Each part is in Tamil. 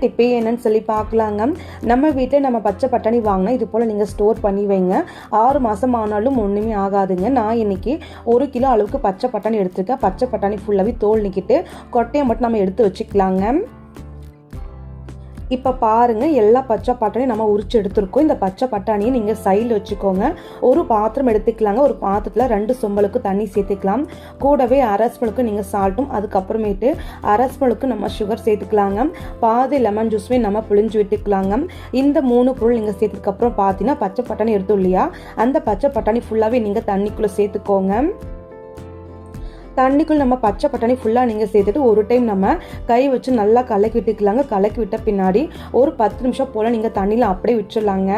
டிப்பே என்னன்னு சொல்லி பார்க்கலாங்க. நம்ம வீட்டில் நம்ம பச்சை பட்டாணி வாங்கினா இது போல் நீங்கள் ஸ்டோர் பண்ணி வைங்க. 6 மாதம் ஆனாலும் ஒன்றுமே ஆகாதுங்க. நான் இன்றைக்கி 1 கிலோ அளவுக்கு பச்சை பட்டாணி எடுத்துருக்கேன். பச்சை பட்டாணி ஃபுல்லாகவே தோல் நீக்கிட்டு கொட்டையை மட்டும் நம்ம எடுத்து வச்சுக்கலாங்க. இப்போ பாருங்கள், எல்லா பச்சை பட்டாணியும் நம்ம உரிச்சு எடுத்துருக்கோம். இந்த பச்சை பட்டாணியை நீங்கள் சைடில் வச்சுக்கோங்க. ஒரு பாத்திரம் எடுத்துக்கலாங்க. ஒரு பாத்திரத்தில் 2 சொம்பலுக்கு தண்ணி சேர்த்துக்கலாம். கூடவே 1/2 ஸ்பூனுக்கு நீங்கள் சால்ட்டும், அதுக்கப்புறமேட்டு 1/2 ஸ்பூனுக்கு நம்ம சுகர் சேர்த்துக்கலாங்க. பாதி லெமன் ஜூஸ்மே நம்ம புழிஞ்சு விட்டுக்கலாங்க. இந்த 3 பொருள் நீங்கள் சேர்த்ததுக்கப்புறம் பார்த்தீங்கன்னா பச்சை பட்டாணி எடுத்தோம் இல்லையா, அந்த பச்சை பட்டாணி ஃபுல்லாகவே நீங்கள் தண்ணிக்குள்ளே சேர்த்துக்கோங்க. தண்ணிக்குள் நம்ம பச்சை பட்டாணி ஃபுல்லாக நீங்கள் சேர்த்துட்டு ஒரு டைம் நம்ம கை வச்சு நல்லா கலக்கி விட்டுக்கலாங்க. கலக்கி விட்ட பின்னாடி ஒரு 10 நிமிஷம் போல் நீங்கள் தண்ணியில் அப்படியே விட்டுடலாங்க.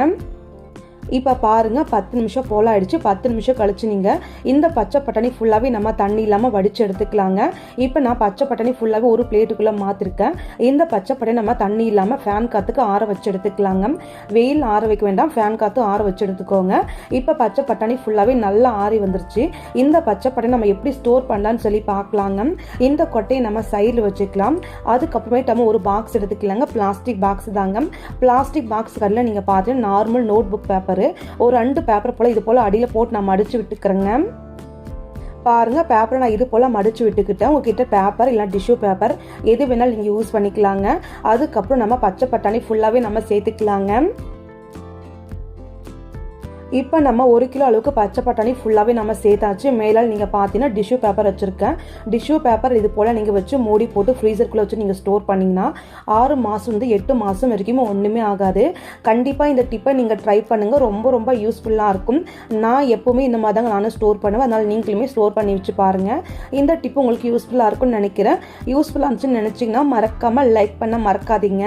இப்போ பாருங்கள், 10 நிமிஷம் போல் ஆயிடுச்சு. 10 நிமிஷம் கழிச்சு நீங்கள் இந்த பச்சை பட்டாணி ஃபுல்லாகவே நம்ம தண்ணி இல்லாமல் வடித்து எடுத்துக்கலாங்க. இப்போ நான் பச்சை பட்டாணி ஃபுல்லாகவே ஒரு பிளேட்டுக்குள்ளே மாற்றிருக்கேன். இந்த பச்சை பட்டாணி நம்ம தண்ணி இல்லாமல் ஃபேன் காற்றுக்கு ஆற வச்சு எடுத்துக்கலாங்க. வெயில் ஆற வைக்க வேண்டாம், ஃபேன் காற்று ஆற வச்சு எடுத்துக்கோங்க. இப்போ பச்சை பட்டாணி ஃபுல்லாகவே நல்லா ஆறி வந்துருச்சு. இந்த பச்சை பட்டாணி நம்ம எப்படி ஸ்டோர் பண்ணலான்னு சொல்லி பார்க்கலாங்க. இந்த கொட்டையை நம்ம சைடில் வச்சுக்கலாம். அதுக்கப்புறமேட்டு நம்ம ஒரு பாக்ஸ் எடுத்துக்கலாங்க. பிளாஸ்டிக் பாக்ஸ் தாங்க. பிளாஸ்டிக் பாக்ஸ் கடையில் நீங்கள் பார்த்தீங்கன்னா நார்மல் நோட் புக் பேப்பர் ஒரு 2 பேப்பர் போல் இது போல் அடியில் போட்டு நான் மடித்து விட்டுக்கிறேங்க. பாருங்கள், பேப்பரை நான் இது போல் மடித்து விட்டுக்கிட்டேன். உங்ககிட்ட பேப்பர் இல்லை டிஷ்யூ பேப்பர் எது வேணாலும் நீங்கள் யூஸ் பண்ணிக்கலாங்க. அதுக்கப்புறம் நம்ம பச்சை பட்டாணி ஃபுல்லாகவே நம்ம சேர்த்துக்கலாங்க. இப்போ நம்ம 1 கிலோ அளவுக்கு பச்சை பட்டாணி ஃபுல்லாகவே நம்ம சேர்த்தாச்சு. மேலால் நீங்கள் பார்த்தீங்கன்னா டிஷ்யூ பேப்பர் வச்சுருக்கேன். டிஷ்யூ பேப்பர் இது போல் நீங்கள் வச்சு மூடி போட்டு ஃப்ரீசருக்குள்ளே வச்சு நீங்கள் ஸ்டோர் பண்ணிங்கன்னா 6 மாதம் 8 மாதம் வரைக்கும் ஒன்றுமே ஆகாது. கண்டிப்பாக இந்த டிப்பை நீங்கள் ட்ரை பண்ணுங்கள். ரொம்ப ரொம்ப யூஸ்ஃபுல்லாக இருக்கும். நான் எப்போவுமே இந்த மாதிரி தாங்க நானும் ஸ்டோர் பண்ணுவேன். அதனால் நீங்களுமே ஸ்டோர் பண்ணி வச்சு பாருங்கள். இந்த டிப்பு உங்களுக்கு யூஸ்ஃபுல்லாக இருக்கும்னு நினைக்கிறேன். யூஸ்ஃபுல்லாக இருந்துச்சுன்னு நினச்சிங்கன்னா மறக்காமல் லைக் பண்ண மறக்காதீங்க.